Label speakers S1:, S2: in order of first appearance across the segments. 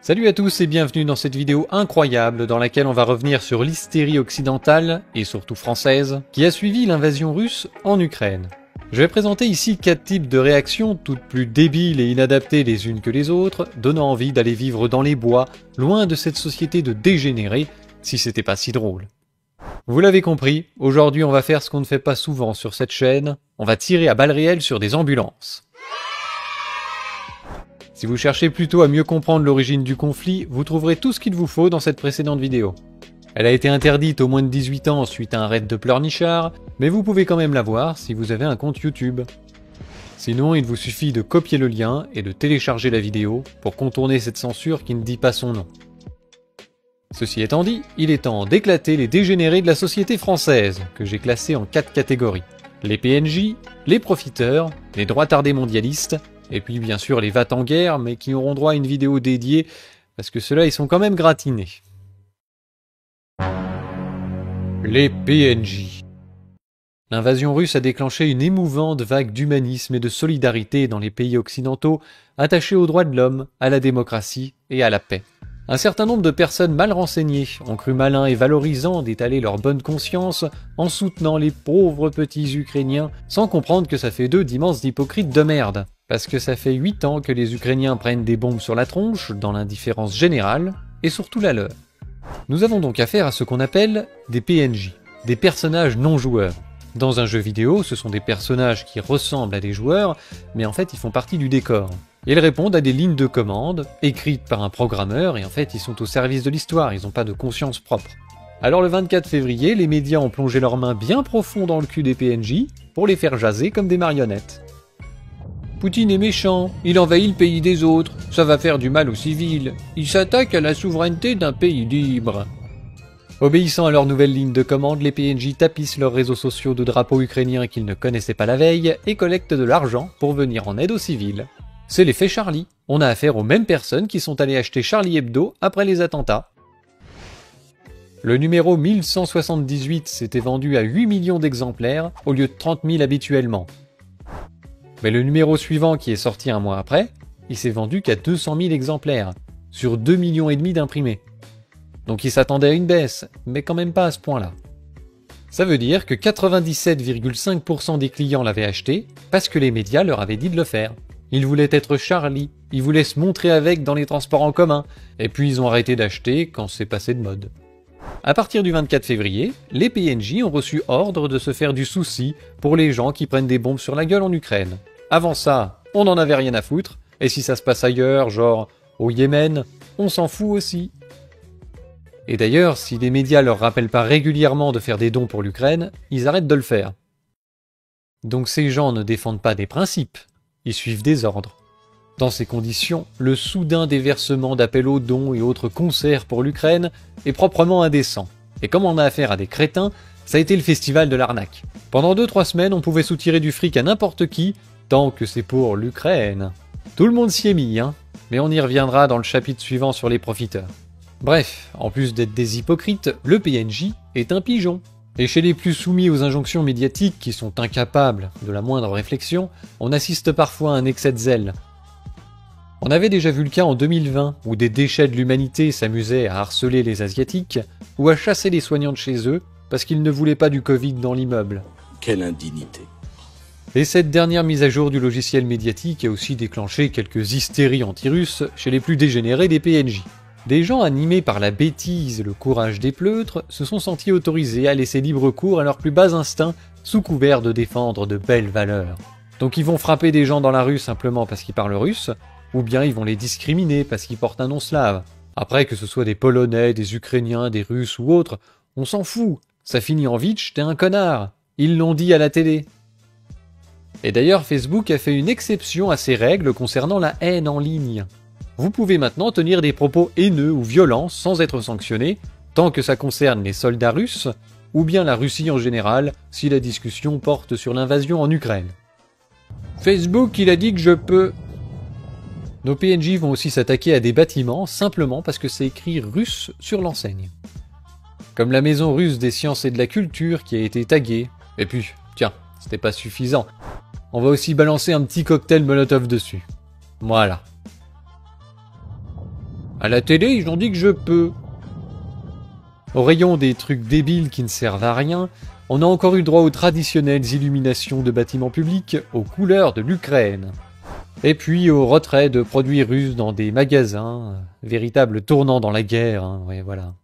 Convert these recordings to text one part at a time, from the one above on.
S1: Salut à tous et bienvenue dans cette vidéo incroyable dans laquelle on va revenir sur l'hystérie occidentale, et surtout française, qui a suivi l'invasion russe en Ukraine. Je vais présenter ici 4 types de réactions, toutes plus débiles et inadaptées les unes que les autres, donnant envie d'aller vivre dans les bois, loin de cette société de dégénérés, si c'était pas si drôle. Vous l'avez compris, aujourd'hui on va faire ce qu'on ne fait pas souvent sur cette chaîne, on va tirer à balles réelles sur des ambulances. Si vous cherchez plutôt à mieux comprendre l'origine du conflit, vous trouverez tout ce qu'il vous faut dans cette précédente vidéo. Elle a été interdite aux moins de 18 ans suite à un raid de pleurnichards, mais vous pouvez quand même la voir si vous avez un compte YouTube. Sinon, il vous suffit de copier le lien et de télécharger la vidéo pour contourner cette censure qui ne dit pas son nom. Ceci étant dit, il est temps d'éclater les dégénérés de la société française, que j'ai classés en 4 catégories. Les PNJ, les profiteurs, les droitards mondialistes, et puis bien sûr les va-t-en-guerre, mais qui auront droit à une vidéo dédiée, parce que ceux-là ils sont quand même gratinés. Les PNJ. L'invasion russe a déclenché une émouvante vague d'humanisme et de solidarité dans les pays occidentaux, attachés aux droits de l'homme, à la démocratie et à la paix. Un certain nombre de personnes mal renseignées ont cru malin et valorisant d'étaler leur bonne conscience en soutenant les pauvres petits Ukrainiens, sans comprendre que ça fait d'eux d'immenses hypocrites de merde. Parce que ça fait 8 ans que les Ukrainiens prennent des bombes sur la tronche, dans l'indifférence générale, et surtout la leur. Nous avons donc affaire à ce qu'on appelle des PNJ, des personnages non joueurs. Dans un jeu vidéo, ce sont des personnages qui ressemblent à des joueurs, mais en fait ils font partie du décor. Ils répondent à des lignes de commande, écrites par un programmeur, et en fait ils sont au service de l'histoire, ils n'ont pas de conscience propre. Alors le 24 février, les médias ont plongé leurs mains bien profond dans le cul des PNJ, pour les faire jaser comme des marionnettes. Poutine est méchant, il envahit le pays des autres, ça va faire du mal aux civils, il s'attaque à la souveraineté d'un pays libre. Obéissant à leur nouvelle ligne de commande, les PNJ tapissent leurs réseaux sociaux de drapeaux ukrainiens qu'ils ne connaissaient pas la veille et collectent de l'argent pour venir en aide aux civils. C'est l'effet Charlie, on a affaire aux mêmes personnes qui sont allées acheter Charlie Hebdo après les attentats. Le numéro 1178 s'était vendu à 8 millions d'exemplaires au lieu de 30 000 habituellement. Mais le numéro suivant qui est sorti un mois après, il s'est vendu qu'à 200 000 exemplaires, sur 2,5 millions d'imprimés. Donc il s'attendait à une baisse, mais quand même pas à ce point-là. Ça veut dire que 97,5% des clients l'avaient acheté, parce que les médias leur avaient dit de le faire. Ils voulaient être Charlie, ils voulaient se montrer avec dans les transports en commun, et puis ils ont arrêté d'acheter quand c'est passé de mode. À partir du 24 février, les PNJ ont reçu ordre de se faire du souci pour les gens qui prennent des bombes sur la gueule en Ukraine. Avant ça, on n'en avait rien à foutre, et si ça se passe ailleurs, genre au Yémen, on s'en fout aussi. Et d'ailleurs, si les médias leur rappellent pas régulièrement de faire des dons pour l'Ukraine, ils arrêtent de le faire. Donc ces gens ne défendent pas des principes, ils suivent des ordres. Dans ces conditions, le soudain déversement d'appels aux dons et autres concerts pour l'Ukraine est proprement indécent. Et comme on a affaire à des crétins, ça a été le festival de l'arnaque. Pendant 2-3 semaines, on pouvait soutirer du fric à n'importe qui, tant que c'est pour l'Ukraine. Tout le monde s'y est mis, hein, mais on y reviendra dans le chapitre suivant sur les profiteurs. Bref, en plus d'être des hypocrites, le PNJ est un pigeon. Et chez les plus soumis aux injonctions médiatiques qui sont incapables de la moindre réflexion, on assiste parfois à un excès de zèle. On avait déjà vu le cas en 2020, où des déchets de l'humanité s'amusaient à harceler les Asiatiques, ou à chasser les soignants de chez eux, parce qu'ils ne voulaient pas du Covid dans l'immeuble.
S2: Quelle indignité.
S1: Et cette dernière mise à jour du logiciel médiatique a aussi déclenché quelques hystéries anti-russes chez les plus dégénérés des PNJ. Des gens animés par la bêtise et le courage des pleutres se sont sentis autorisés à laisser libre cours à leurs plus bas instincts sous couvert de défendre de belles valeurs. Donc ils vont frapper des gens dans la rue simplement parce qu'ils parlent russe, ou bien ils vont les discriminer parce qu'ils portent un nom slave. Après, que ce soit des Polonais, des Ukrainiens, des Russes ou autres, on s'en fout. Ça finit en vitch, t'es un connard. Ils l'ont dit à la télé. Et d'ailleurs, Facebook a fait une exception à ces règles concernant la haine en ligne. Vous pouvez maintenant tenir des propos haineux ou violents sans être sanctionné, tant que ça concerne les soldats russes, ou bien la Russie en général, si la discussion porte sur l'invasion en Ukraine. Facebook, il a dit que je peux... Nos PNJ vont aussi s'attaquer à des bâtiments simplement parce que c'est écrit russe sur l'enseigne. Comme la maison russe des sciences et de la culture qui a été taguée. Et puis, tiens, c'était pas suffisant. On va aussi balancer un petit cocktail Molotov dessus. Voilà. À la télé, ils ont dit que je peux. Au rayon des trucs débiles qui ne servent à rien, on a encore eu droit aux traditionnelles illuminations de bâtiments publics aux couleurs de l'Ukraine. Et puis au retrait de produits russes dans des magasins, véritable tournant dans la guerre, hein, ouais, voilà.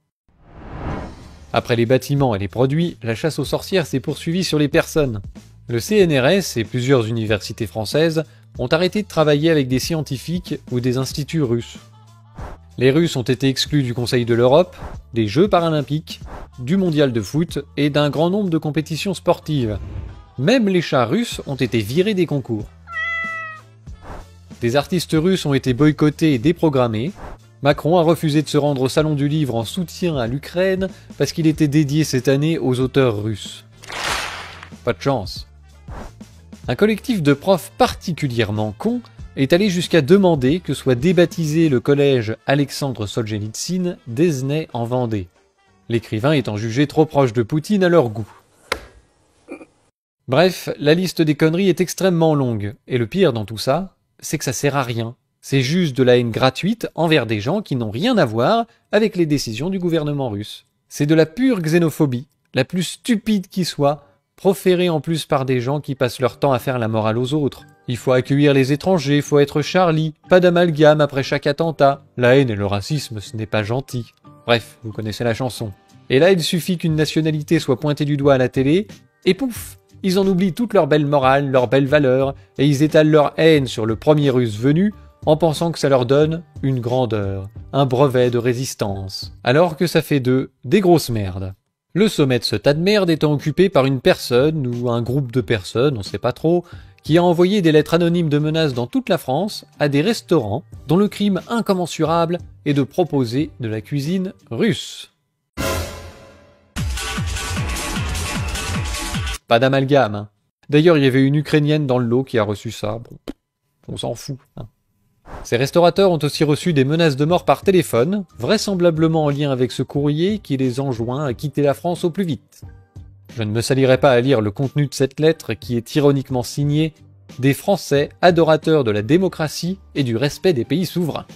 S1: Après les bâtiments et les produits, la chasse aux sorcières s'est poursuivie sur les personnes. Le CNRS et plusieurs universités françaises ont arrêté de travailler avec des scientifiques ou des instituts russes. Les Russes ont été exclus du Conseil de l'Europe, des Jeux paralympiques, du mondial de foot et d'un grand nombre de compétitions sportives. Même les chats russes ont été virés des concours. Des artistes russes ont été boycottés et déprogrammés. Macron a refusé de se rendre au Salon du Livre en soutien à l'Ukraine parce qu'il était dédié cette année aux auteurs russes. Pas de chance. Un collectif de profs particulièrement cons est allé jusqu'à demander que soit débaptisé le collège Alexandre Solzhenitsyn d'Esnay en Vendée, l'écrivain étant jugé trop proche de Poutine à leur goût. Bref, la liste des conneries est extrêmement longue, et le pire dans tout ça, c'est que ça sert à rien. C'est juste de la haine gratuite envers des gens qui n'ont rien à voir avec les décisions du gouvernement russe. C'est de la pure xénophobie, la plus stupide qui soit, proférée en plus par des gens qui passent leur temps à faire la morale aux autres. Il faut accueillir les étrangers, faut être Charlie, pas d'amalgame après chaque attentat. La haine et le racisme, ce n'est pas gentil. Bref, vous connaissez la chanson. Et là, il suffit qu'une nationalité soit pointée du doigt à la télé, et pouf, ils en oublient toute leur belle morale, leurs belles valeurs, et ils étalent leur haine sur le premier russe venu, en pensant que ça leur donne une grandeur, un brevet de résistance. Alors que ça fait d'eux des grosses merdes. Le sommet de ce tas de merde étant occupé par une personne, ou un groupe de personnes, on sait pas trop, qui a envoyé des lettres anonymes de menaces dans toute la France à des restaurants dont le crime incommensurable est de proposer de la cuisine russe. Pas d'amalgame, hein. D'ailleurs, il y avait une Ukrainienne dans le lot qui a reçu ça. Bon, on s'en fout, hein. Ces restaurateurs ont aussi reçu des menaces de mort par téléphone, vraisemblablement en lien avec ce courrier qui les enjoint à quitter la France au plus vite. Je ne me salirai pas à lire le contenu de cette lettre qui est ironiquement signée « Des Français adorateurs de la démocratie et du respect des pays souverains ».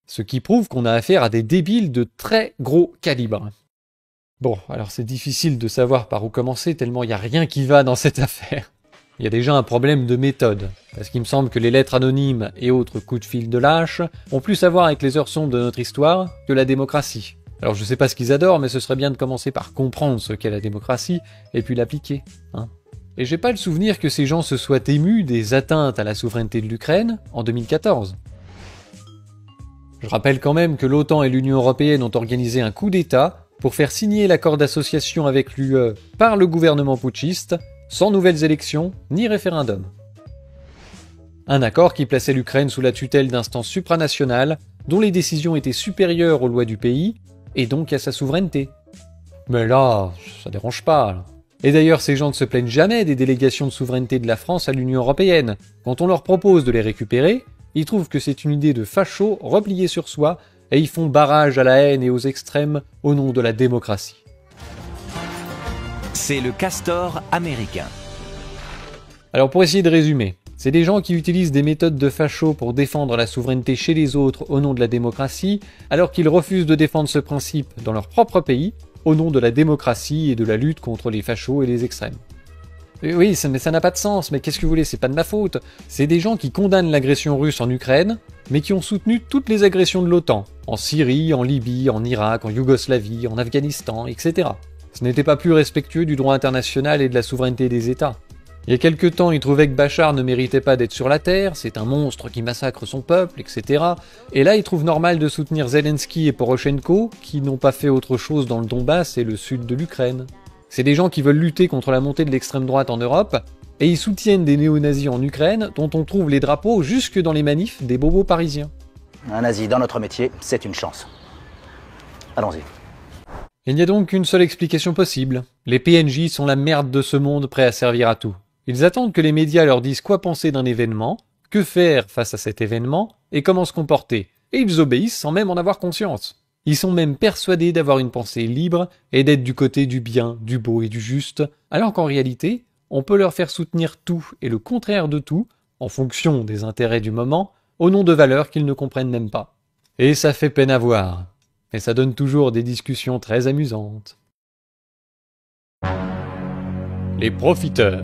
S1: Ce qui prouve qu'on a affaire à des débiles de très gros calibre. Bon, alors c'est difficile de savoir par où commencer tellement il n'y a rien qui va dans cette affaire. Il y a déjà un problème de méthode, parce qu'il me semble que les lettres anonymes et autres coups de fil de lâche ont plus à voir avec les heures sombres de notre histoire que la démocratie. Alors je sais pas ce qu'ils adorent, mais ce serait bien de commencer par comprendre ce qu'est la démocratie, et puis l'appliquer, hein. Et j'ai pas le souvenir que ces gens se soient émus des atteintes à la souveraineté de l'Ukraine en 2014. Je rappelle quand même que l'OTAN et l'Union Européenne ont organisé un coup d'État pour faire signer l'accord d'association avec l'UE par le gouvernement putschiste, sans nouvelles élections ni référendum. Un accord qui plaçait l'Ukraine sous la tutelle d'instances supranationales dont les décisions étaient supérieures aux lois du pays et donc à sa souveraineté. Mais là, ça dérange pas, là. Et d'ailleurs, ces gens ne se plaignent jamais des délégations de souveraineté de la France à l'Union Européenne. Quand on leur propose de les récupérer, ils trouvent que c'est une idée de facho repliée sur soi et ils font barrage à la haine et aux extrêmes au nom de la démocratie.
S2: C'est le castor américain.
S1: Alors pour essayer de résumer, c'est des gens qui utilisent des méthodes de fachos pour défendre la souveraineté chez les autres au nom de la démocratie, alors qu'ils refusent de défendre ce principe dans leur propre pays, au nom de la démocratie et de la lutte contre les fachos et les extrêmes. Et oui, mais ça n'a pas de sens, mais qu'est-ce que vous voulez, c'est pas de ma faute. C'est des gens qui condamnent l'agression russe en Ukraine, mais qui ont soutenu toutes les agressions de l'OTAN, en Syrie, en Libye, en Irak, en Yougoslavie, en Afghanistan, etc. Ce n'était pas plus respectueux du droit international et de la souveraineté des États. Il y a quelque temps, ils trouvaient que Bachar ne méritait pas d'être sur la terre, c'est un monstre qui massacre son peuple, etc. Et là, ils trouvent normal de soutenir Zelensky et Poroshenko, qui n'ont pas fait autre chose dans le Donbass et le sud de l'Ukraine. C'est des gens qui veulent lutter contre la montée de l'extrême droite en Europe, et ils soutiennent des néo-nazis en Ukraine, dont on trouve les drapeaux jusque dans les manifs des bobos parisiens.
S3: Un nazi dans notre métier, c'est une chance. Allons-y.
S1: Il n'y a donc qu'une seule explication possible. Les PNJ sont la merde de ce monde prêt à servir à tout. Ils attendent que les médias leur disent quoi penser d'un événement, que faire face à cet événement, et comment se comporter. Et ils obéissent sans même en avoir conscience. Ils sont même persuadés d'avoir une pensée libre et d'être du côté du bien, du beau et du juste, alors qu'en réalité, on peut leur faire soutenir tout et le contraire de tout, en fonction des intérêts du moment, au nom de valeurs qu'ils ne comprennent même pas. Et ça fait peine à voir, mais ça donne toujours des discussions très amusantes. Les profiteurs.